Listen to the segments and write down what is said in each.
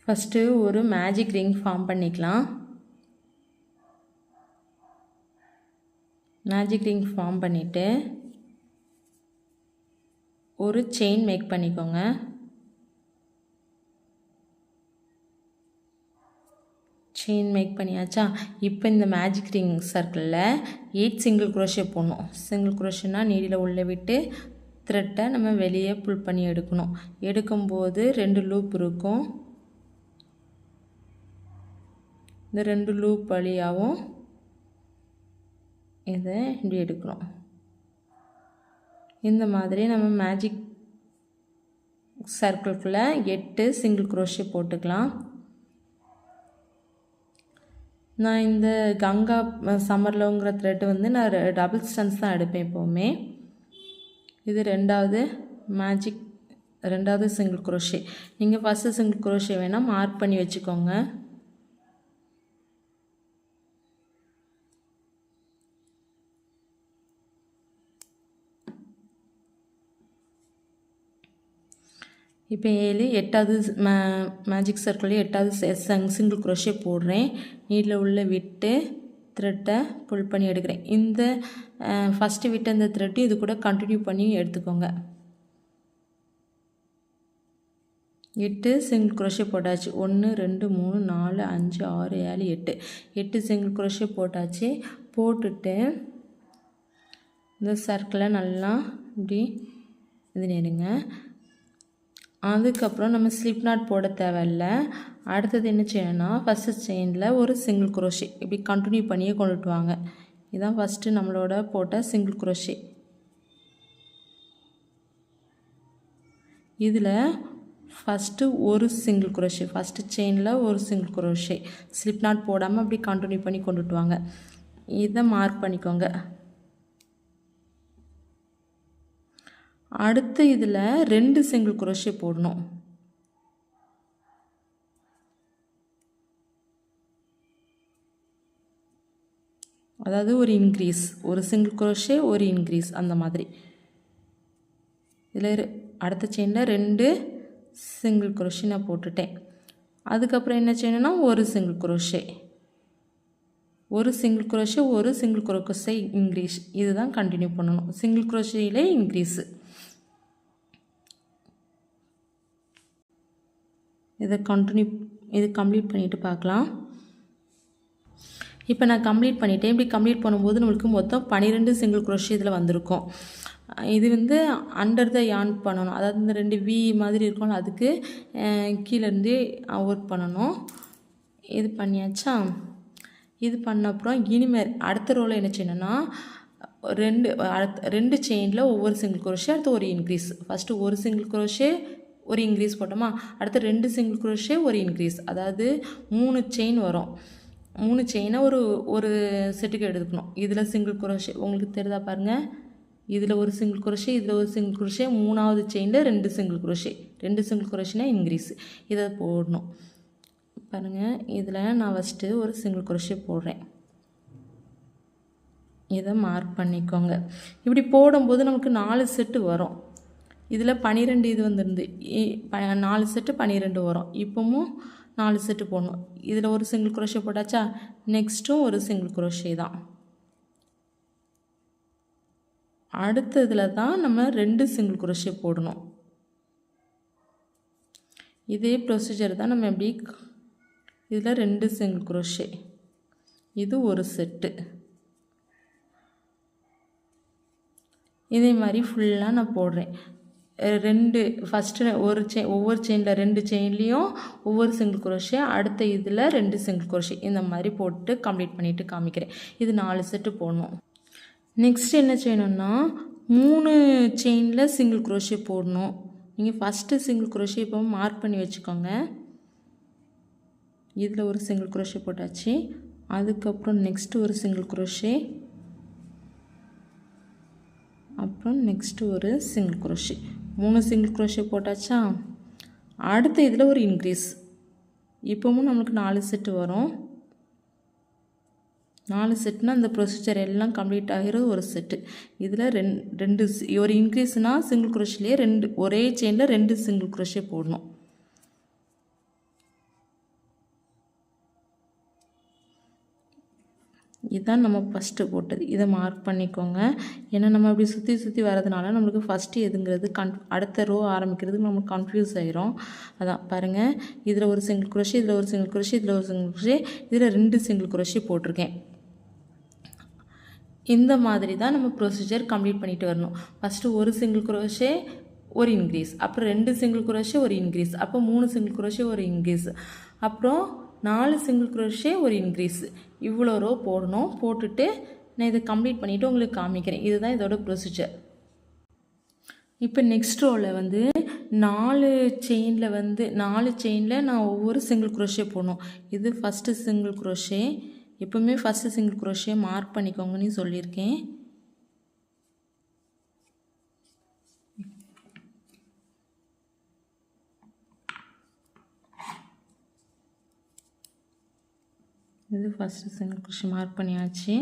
First ஒரு magic ring form பண்ணிக்கலாம். Magic ring form பண்ணிவிட்டு ஒரு செயின் மேக் பண்ணிக்கோங்க. செயின் மேக் பண்ணியாச்சா? இப்போ இந்த மேஜிக் ரிங் சர்க்கிளில் 8 சிங்கிள் குரோஷே போடணும். சிங்கிள் குரோஷேனா நீடில் உள்ளே விட்டு த்ரெட்டை நம்ம வெளியே புல் பண்ணி எடுக்கணும். எடுக்கும்போது 2 லூப் இருக்கும். இந்த 2 லூப் வழியாகவும் இதை இப்படி எடுக்கணும். இந்த மாதிரி நம்ம மேஜிக் சர்க்கிள்குள்ளே 8 சிங்கிள் குரோஷே போட்டுக்கலாம். நான் இந்த கங்கா சம்மர்லோங்கிற த்ரெட்டு வந்து நான் டபுள் ஸ்டன்ஸ் தான் எடுப்பேன் எப்போவுமே. இது ரெண்டாவது சிங்கிள் குரோஷே. நீங்கள் ஃபஸ்ட்டு சிங்கிள் குரோஷே வேணால் மார்க் பண்ணி வச்சுக்கோங்க. இப்போ 7 8வது மேஜிக் சர்க்கிள் 8வது சிங்கிள் குரோஷே போடுறேன். நீடில் உள்ளே விட்டு த்ரெட்டை புல் பண்ணி எடுக்கிறேன். இந்த ஃபஸ்ட்டு விட்டு அந்த த்ரெட்டு இது கூட கண்டினியூ பண்ணி எடுத்துக்கோங்க. 8 சிங்கிள் குரோஷே போட்டாச்சு. 1 2 3 4 5 6 7 8 8 சிங்கிள் குரோஷே போட்டாச்சு. போட்டுட்டு இந்த சர்க்கிளை நல்லா இப்படி இது நேருங்க. அதுக்கப்புறம் நம்ம ஸ்லிப் நாட் போட தேவையில்லை. அடுத்தது என்ன செய்யணும்னா ஃபஸ்ட்டு செயினில் ஒரு சிங்கிள் குரோஷே இப்படி கண்டினியூ பண்ணியே கொண்டுட்டு வாங்க. இதுதான் ஃபஸ்ட்டு நம்மளோட போட்ட சிங்கிள் குரோஷே. இதில் ஃபஸ்ட்டு ஒரு சிங்கிள் குரோஷே, ஃபஸ்ட்டு செயினில் ஒரு சிங்கிள் குரோஷே ஸ்லிப் நாட் போடாமல் அப்படி கண்டினியூ பண்ணி கொண்டுட்டு வாங்க. இதை மார்க் பண்ணிக்கோங்க. அடுத்து இதில் 2 சிங்கிள் குரோஷே போடணும். அதாவது ஒரு இன்க்ரீஸ், ஒரு சிங்கிள் குரோஷே ஒரு இன்க்ரீஸ் அந்த மாதிரி. இதில் அடுத்த செயினில் 2 சிங்கிள் குரோஷே நான் போட்டுட்டேன். அதுக்கப்புறம் என்ன செய்யணும்னா ஒரு சிங்கிள் குரோஷே, ஒரு சிங்கிள் குரோஷே ஒரு சிங்கிள் குரோஷே இன்க்ரீஸ். இதுதான் கண்டினியூ பண்ணணும். சிங்கிள் குரோஷேயிலே இன்க்ரீஸு. இதை கம்ப்ளீட் பண்ணிவிட்டு பார்க்கலாம். இப்போ நான் கம்ப்ளீட் பண்ணிவிட்டேன். இப்படி கம்ப்ளீட் பண்ணும்போது நம்மளுக்கு மொத்தம் 12 சிங்கிள் குரோஷே இதில் வந்திருக்கும். இது வந்து அண்டர் த யான் பண்ணணும். அதாவது இந்த 2 வி மாதிரி இருக்கும்ல அதுக்கு கீழேருந்து ஒர்க் பண்ணணும். இது பண்ணியாச்சா? இது பண்ண அப்புறம் இனிமேல் அடுத்த ரோவில் என்ன செய்யணும்னா 2 செயினில் ஒவ்வொரு சிங்கிள் குரோஷே, அடுத்து ஒரு இன்க்ரீஸ். ஃபஸ்ட்டு ஒரு சிங்கிள் குரோஷே ஒரு இன்க்ரீஸ் போட்டோமா, அடுத்து 2 சிங்கிள் குரோஷே ஒரு இன்க்ரீஸ். அதாவது 3 செயின் வரும். 3 செயினை ஒரு செட்டுக்கு எடுத்துக்கணும். இதில் சிங்கிள் குரோஷே உங்களுக்கு தெரியுதா பாருங்கள். இதில் ஒரு சிங்கிள் குரோஷே, இதில் ஒரு சிங்கிள் குரோஷே, 3வது செயினில் 2 சிங்கிள் குரோஷே. 2 சிங்கிள் குரோஷேனா இன்க்ரீஸ். இதை போடணும் பாருங்கள். இதில் நான் ஃபஸ்ட்டு ஒரு சிங்கிள் குரோஷே போடுறேன். இதை மார்க் பண்ணிக்கோங்க. இப்படி போடும்போது நமக்கு 4 செட்டு வரும். இதில் 12 இது வந்துருந்து 4 செட்டு 12 வரும். இப்போவும் 4 செட்டு போடணும். இதில் ஒரு சிங்கிள் குரோஷே போட்டாச்சா? நெக்ஸ்ட்டும் ஒரு சிங்கிள் குரோஷே தான். அடுத்ததில் தான் நம்ம 2 சிங்கிள் குரோஷே போடணும். இதே ப்ரொசீஜர் தான் நம்ம எப்படி இதில் 2 சிங்கிள் குரோஷே, இது ஒரு செட்டு. இதே மாதிரி ஃபுல்லாக நான் போடுறேன். 2 ஃபஸ்ட்டு ஒவ்வொரு செயினில் 2 செயின்லேயும் ஒவ்வொரு சிங்கிள் குரோஷே, அடுத்த இதில் 2 சிங்கிள் குரோஷே இந்த மாதிரி போட்டு கம்ப்ளீட் பண்ணிவிட்டு காமிக்கிறேன். இது 4 செட்டு போடணும். நெக்ஸ்ட் என்ன செய்யணும்னா 3 செயினில் சிங்கிள் குரோஷே போடணும். நீங்கள் ஃபஸ்ட்டு சிங்கிள் குரோஷே இப்போ மார்க் பண்ணி வச்சுக்கோங்க. இதில் ஒரு சிங்கிள் குரோஷே போட்டாச்சு. அதுக்கப்புறம் நெக்ஸ்ட்டு ஒரு சிங்கிள் குரோஷே, அப்புறம் நெக்ஸ்ட்டு ஒரு சிங்கிள் குரோஷே. 3 சிங்கிள் குரோஷே போட்டாச்சா? அடுத்த இதில் ஒரு இன்க்ரீஸ். இப்போவும் நம்மளுக்கு 4 செட்டு வரும். 4 செட்னால் இந்த ப்ரொசீஜர் எல்லாம் கம்ப்ளீட் ஆகிறது ஒரு செட்டு. இதில் 2 ஒரு இன்க்ரீஸ்னால் சிங்கிள் குரோஷேலேயே ஒரே செயினில் 2 சிங்கிள் குரோஷே போடணும். இதுதான் நம்ம ஃபஸ்ட்டு போட்டது. இதை மார்க் பண்ணிக்கோங்க. ஏன்னா நம்ம அப்படி சுற்றி சுற்றி வரதுனால நம்மளுக்கு ஃபஸ்ட்டு எதுங்கிறது அடுத்த ரோ ஆரம்பிக்கிறதுக்கு நம்மளுக்கு கன்ஃபியூஸ் ஆயிரும். அதான் பாருங்கள், இதில் ஒரு சிங்கிள் குரோஷே, இதில் ஒரு சிங்கிள் குரோஷே, இதில் ஒரு சிங்கிள் குரோஷே, இதில் 2 சிங்கிள் குரோஷே போட்டிருக்கேன். இந்த மாதிரி தான் நம்ம ப்ரொசீஜர் கம்ப்ளீட் பண்ணிட்டு வரணும். ஃபஸ்ட்டு ஒரு சிங்கிள் குரோஷே ஒரு இன்க்ரீஸ், அப்புறம் 2 சிங்கிள் குரோஷே ஒரு இன்க்ரீஸ், அப்போ 3 சிங்கிள் குரோஷே ஒரு இன்க்ரீஸ், அப்புறம் 4 சிங்கிள் குரோஷே ஒரு இன்க்ரீஸ். இவ்வளோ ரோ போடணும். போட்டுட்டு நான் இதை கம்ப்ளீட் பண்ணிவிட்டு உங்களுக்கு காமிக்கிறேன். இதுதான் இதோட ப்ரொசீஜர். இப்போ நெக்ஸ்ட் ரோவில் வந்து 4 செயினில் நான் ஒவ்வொரு சிங்கிள் குரோஷே போடணும். இது ஃபஸ்ட்டு சிங்கிள் குரோஷே. எப்போவுமே ஃபஸ்ட்டு சிங்கிள் குரோஷே மார்க் பண்ணிக்கோங்கன்னு சொல்லியிருக்கேன். இது ஃபஸ்ட்டு சிங்கிள் குரோஷே மார்க் பண்ணியாச்சு.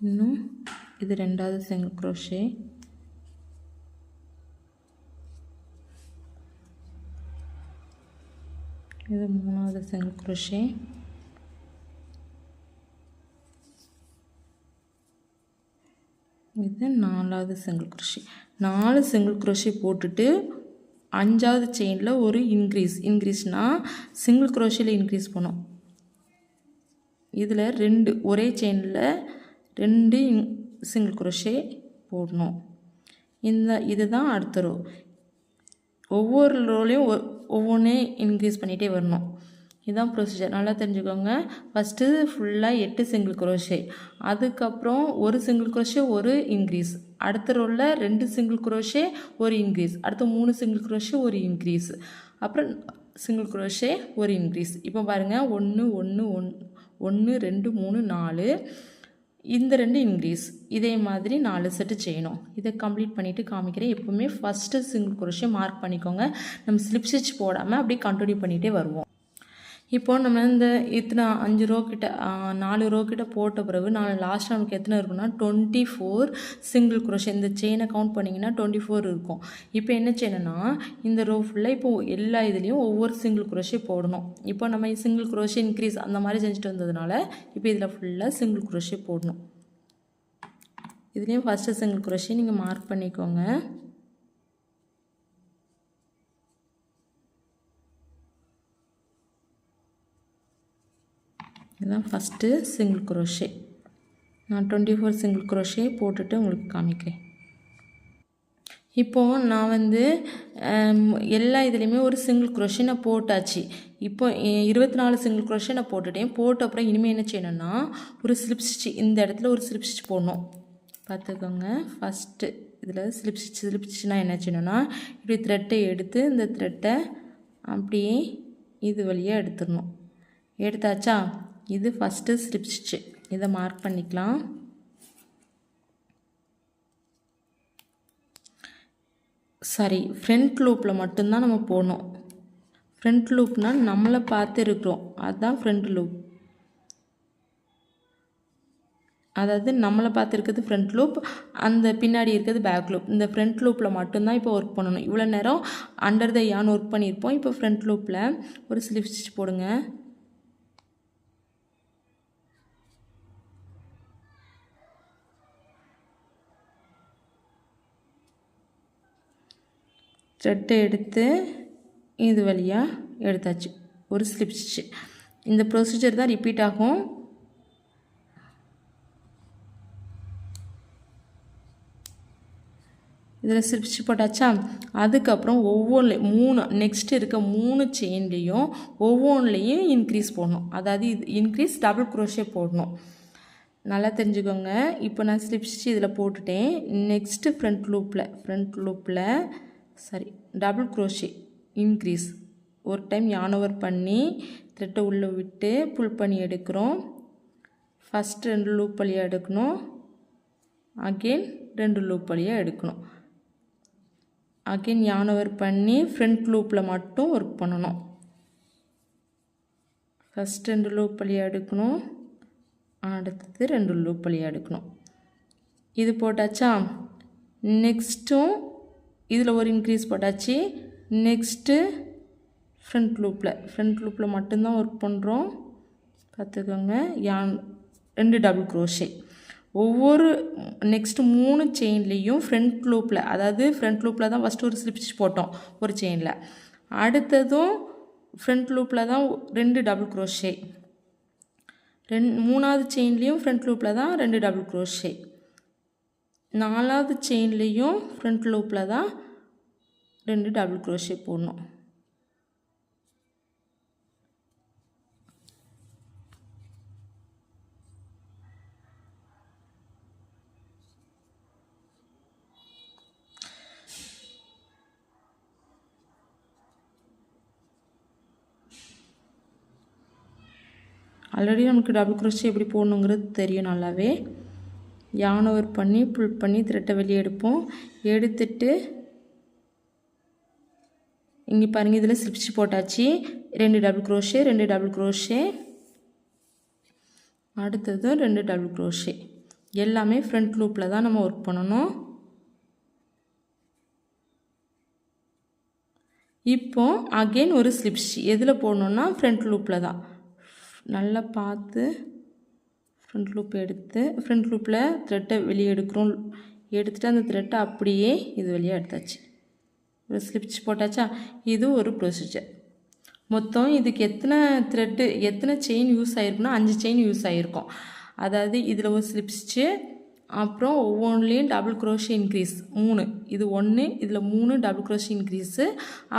இன்னும் இது 2வது சிங்கிள் குரோஷே. இது 3வது சிங்கிள் குரோஷே. இது 4வது சிங்கிள் குரோஷே. 4 சிங்கிள் குரோஷே போட்டுட்டு 5வது செயினில் ஒரு இன்க்ரீஸ்னால் சிங்கிள் குரோஷேல இன்க்ரீஸ் பண்ணும். இதில் 2 ஒரே செயினில் 2 சிங்கிள் குரோஷே போடணும். இதுதான் அடுத்த ரோ. ஒவ்வொரு ரோலையும் ஒவ்வொன்றே இன்க்ரீஸ் பண்ணிகிட்டே வரணும். இதுதான் ப்ரொசீஜர். நல்லா தெரிஞ்சுக்கோங்க. ஃபஸ்ட்டு ஃபுல்லாக 8 சிங்கிள் குரோஷே, அதுக்கப்புறம் ஒரு சிங்கிள் குரோஷே ஒரு இன்க்ரீஸ், அடுத்த ரோலில் 2 சிங்கிள் குரோஷே ஒரு இன்க்ரீஸ், அடுத்த 3 சிங்கிள் குரோஷே ஒரு இன்க்ரீஸ், அப்புறம் சிங்கிள் குரோஷே ஒரு இன்க்ரீஸ். இப்போ பாருங்கள், 1 1 1 2 3 4, இந்த 2 இன்க்ரீஸ். இதே மாதிரி 4 செட்டு செய்யணும். இதை கம்ப்ளீட் பண்ணிவிட்டு காமிக்கிறேன். எப்போவுமே ஃபஸ்ட்டு சிங்கிள் குரோஷே மார்க் பண்ணிக்கோங்க. நம்ம ஸ்லிப் ஸ்டிச் போடாமல் அப்படியே கண்டினியூ பண்ணிகிட்டே வருவோம். இப்போது நம்ம இந்த இத்தனை 5 ரோ கிட்ட 4 ரோ கிட்ட போட்ட பிறகு லாஸ்ட்டாக நமக்கு எத்தனை இருக்குன்னா 24 சிங்கிள் குரோஷே. இந்த செயினை கவுண்ட் பண்ணிங்கன்னா 24 இருக்கும். இப்போ என்ன செய்யணும்னா இந்த ரோ ஃபுல்லாக இப்போது எல்லா இதுலேயும் ஒவ்வொரு சிங்கிள் குரோஷே போடணும். இப்போ நம்ம சிங்கிள் குரோஷே இன்க்ரீஸ் அந்த மாதிரி செஞ்சுட்டு வந்ததுனால இப்போ இதில் ஃபுல்லாக சிங்கிள் குரோஷே போடணும். இதுலேயும் ஃபஸ்ட்டு சிங்கிள் குரோஷே நீங்கள் மார்க் பண்ணிக்கோங்க. இதுதான் ஃபஸ்ட்டு சிங்கிள் குரோஷே. நான் 24 சிங்கிள் குரோஷே போட்டுட்டு உங்களுக்கு காமிக்கிறேன். இப்போது நான் வந்து எல்லா இதுலேயுமே ஒரு சிங்கிள் குரோஷே நான் போட்டாச்சு. இப்போ 24 சிங்கிள் குரோஷே நான் போட்டுட்டேன். போட்ட அப்புறம் இனிமேல் என்ன செய்யணும்னா ஒரு ஸ்லிப் ஸ்டிச், இந்த இடத்துல ஒரு ஸ்லிப் ஸ்டிச் போடணும். பார்த்துக்கோங்க. ஃபஸ்ட்டு இதில் ஸ்லிப் ஸ்டிச்னால் என்ன செய்யணும்னா இப்படி த்ரெட்டை எடுத்து இந்த த்ரெட்டை அப்படியே இது வழியாக எடுத்துடணும். எடுத்தாச்சா? இது ஃபஸ்ட்டு ஸ்லிப் ஸ்டிச்சு. இதை மார்க் பண்ணிக்கலாம். சரி, ஃப்ரண்ட் லூப்பில் மட்டும்தான் நம்ம போகணும். ஃப்ரண்ட் லூப்னால் நம்மளை பார்த்து இருக்கிறோம், அதுதான் ஃப்ரண்ட் லூப். அதாவது நம்மளை பார்த்து இருக்கிறது ஃப்ரண்ட் லூப், அந்த பின்னாடி இருக்கிறது பேக் லூப். இந்த ஃப்ரண்ட் லூப்பில் மட்டும்தான் இப்போ ஒர்க் பண்ணணும். இவ்வளோ நேரம் அண்டர் த யான் ஒர்க் பண்ணியிருப்போம். இப்போ ஃப்ரண்ட் லூப்பில் ஒரு ஸ்லிப் ஸ்டிச் போடுங்க. த்ரெட்டை எடுத்து இது வழியாக எடுத்தாச்சு ஒரு ஸ்லிப் ஸ்டிச். இந்த ப்ரொசீஜர் தான் ரிப்பீட் ஆகும். இதில் ஸ்லிப் ஸ்டிச் போட்டாச்சா? அதுக்கப்புறம் ஒவ்வொன்றுலையும் நெக்ஸ்ட் இருக்க 3 செயின்லேயும் ஒவ்வொன்றுலையும் இன்க்ரீஸ் போடணும். அதாவது இது இன்க்ரீஸ் டபுள் குரோஷே போடணும். நல்லா தெரிஞ்சுக்கோங்க. இப்போ நான் ஸ்லிப் ஸ்டிச் இதில் போட்டுட்டேன். நெக்ஸ்ட்டு ஃப்ரண்ட் லூப்பில் டபுள் குரோஷே இன்க்ரீஸ். ஒரு டைம் யான் ஓவர் பண்ணி த்ரெட்டை உள்ளே விட்டு புல் பண்ணி எடுக்கிறோம். ஃபஸ்ட்டு 2 லூப் வழியாக எடுக்கணும், அகெயின் 2 லூப் வழியாக எடுக்கணும். அகெயின் யான் ஓவர் பண்ணி ஃப்ரண்ட் லூப்பில் மட்டும் ஒர்க் பண்ணணும். ஃபஸ்ட் 2 லூப் வழியாக எடுக்கணும், அடுத்தது 2 லூப் வழியாக எடுக்கணும். இது போட்டாச்சா? நெக்ஸ்ட்டும் இதில் ஒரு இன்க்ரீஸ் போட்டாச்சு. நெக்ஸ்ட்டு ஃப்ரண்ட் லூப்பில் மட்டும்தான் ஒர்க் பண்ணுறோம். பார்த்துக்கோங்க. 2 டபுள் க்ரோஷே. ஒவ்வொரு நெக்ஸ்ட்டு 3 செயின்லேயும் ஃப்ரண்ட் லூப்பில், அதாவது ஃப்ரண்ட் லூப்பில் தான் ஃபஸ்ட்டு ஒரு ஸ்லிப் ஸ்டிச் போட்டோம் ஒரு செயினில், அடுத்ததும் ஃப்ரண்ட் லூப்பில் தான் 2 டபுள் க்ரோஷே, மூணாவது செயின்லேயும் ஃப்ரண்ட் லூப்பில் தான் 2 டபுள் க்ரோஷே, நாலாவது செயின்லேயும் ஃப்ரண்ட் லூப்பில் தான் 2 டபுள் க்ரோஷே போடணும். ஆல்ரெடி நமக்கு டபுள் க்ரோஷே எப்படி போடணுங்கிறது தெரியும் நல்லாவே. yarn over பண்ணி புல் பண்ணி த்ரெட்டை வெளியே எடுப்போம். எடுத்துட்டு இங்கே பாருங்கள், இதில் ஸ்லிப் ஸ்டிச் போட்டாச்சு. 2 டபுள் க்ரோஷே, 2 டபுள் க்ரோஷே, அடுத்ததும் 2 டபுள் க்ரோஷே. எல்லாமே ஃப்ரண்ட் லூப்பில் தான் நம்ம ஒர்க் பண்ணணும். இப்போ அகெயின் ஒரு ஸ்லிப் ஸ்டிச் எதில் போடணுன்னா ஃப்ரண்ட் லூப்பில் தான். நல்லா பார்த்து ஃப்ரண்ட் லூப் எடுத்து ஃப்ரண்ட் லூப்பில் த்ரெட்டை வெளியே எடுக்கிறோம். எடுத்துகிட்டு அந்த த்ரெட்டை அப்படியே இது வழியாக எடுத்தாச்சு. ஒரு ஸ்லிப் ஸ்டிச் போட்டாச்சா. இது ஒரு ப்ரொசீஜர். மொத்தம் இதுக்கு எத்தனை த்ரெட்டு எத்தனை செயின் யூஸ் ஆகிருக்குன்னா 5 செயின் யூஸ் ஆகிருக்கும். அதாவது இதில் ஒரு ஸ்லிப் ஸ்டிச்சு, அப்புறம் ஒவ்வொன்றுலேயும் டபுள் க்ரோஷே இன்க்ரீஸ் 3, இது 1, இதில் 3 டபுள் க்ரோஷே இன்க்ரீஸு,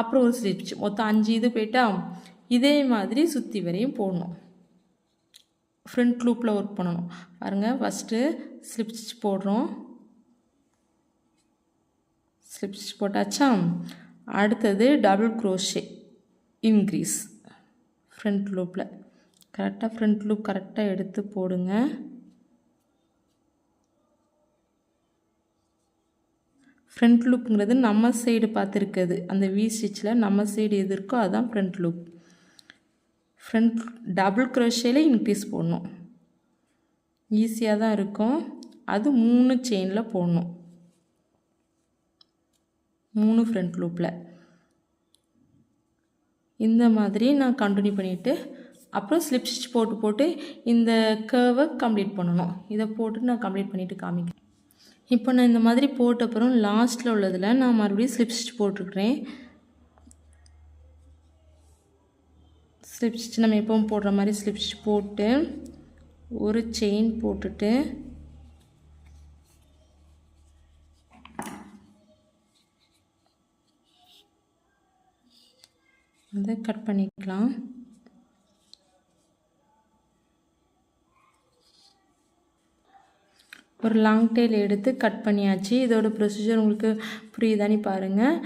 அப்புறம் ஒரு ஸ்லிப் ஸ்டிச், மொத்தம் 5 இது போயிட்டா. இதே மாதிரி சுற்றி வரையும் போடணும். ஃப்ரண்ட் லூப்பில் ஒர்க் பண்ணணும். பாருங்கள், ஃபஸ்ட்டு ஸ்லிப் ஸ்டிச் போடுறோம். ஸ்லிப் ஸ்டிச் போட்டாச்சா. அடுத்தது டபுள் க்ரோஷே இன்க்ரீஸ் ஃப்ரண்ட் லூப்பில். கரெக்டாக ஃப்ரண்ட் லூப் கரெக்டாக எடுத்து போடுங்க. ஃப்ரண்ட் லூப்புங்கிறது நம்ம சைடு பார்த்துருக்குது. அந்த வி ஸ்டிச்சில் நம்ம சைடு எது இருக்கோ அதுதான் ஃப்ரண்ட் லூப். ஃப்ரண்ட் டபுள் க்ரோஷேல இன்க்ரீஸ் போடணும். ஈஸியாக தான் இருக்கும். அது 3 செயினில் போடணும், 3 ஃப்ரண்ட் லூப்பில். இந்த மாதிரி நான் கண்டினியூ பண்ணிவிட்டு அப்புறம் ஸ்லிப் ஸ்டிச் போட்டு இந்த கர்வை கம்ப்ளீட் பண்ணணும். இதை போட்டு நான் கம்ப்ளீட் பண்ணிவிட்டு காமிக்கிறேன். இப்போ நான் இந்த மாதிரி போட்ட அப்புறம் லாஸ்ட்டில் உள்ளதில் நான் மறுபடியும் ஸ்லிப் ஸ்டிச் போட்டிருக்கிறேன். ஸ்லிப் ஸ்டிச் நம்ம எப்பவும் போடுற மாதிரி ஸ்லிப் ஸ்டிச் போட்டு ஒரு செயின் போட்டுட்டு அதை கட் பண்ணிக்கலாம். ஒரு லாங் டெயில் எடுத்து கட் பண்ணியாச்சு. இதோட ப்ரொசீஜர் உங்களுக்கு புரியுதானே பாருங்கள்.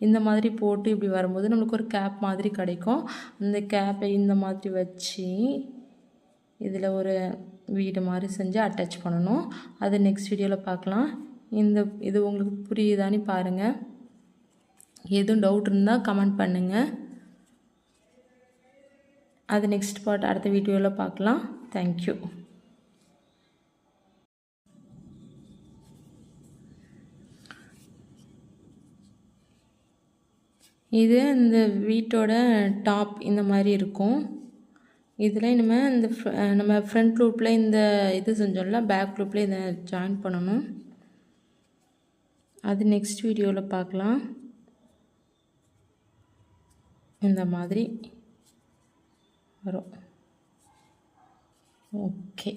இந்த மாதிரி போட்டு இப்படி வரும்போது நம்மளுக்கு ஒரு கேப் மாதிரி கிடைக்கும். அந்த கேப்பை இந்த மாதிரி வச்சு இதில் ஒரு வீடு மாதிரி செஞ்சு அட்டாச் பண்ணணும். அது நெக்ஸ்ட் வீடியோவில் பார்க்கலாம். இது உங்களுக்கு புரியுதானே பாருங்கள். எதுவும் டவுட் இருந்தால் கமெண்ட் பண்ணுங்கள். அது நெக்ஸ்ட் பார்ட் அடுத்த வீடியோவில் பார்க்கலாம். தேங்க்யூ. இது இந்த வீட்டோட டாப் இந்த மாதிரி இருக்கும். இதில் இனிமேல் இந்த நம்ம ஃப்ரண்ட் லூப்பில் இந்த இது செஞ்சோம்ல, பேக் லூப்பில் இதை ஜாயின் பண்ணணும். அது நெக்ஸ்ட் வீடியோவில் பார்க்கலாம். இந்த மாதிரி வரும். ஓகே.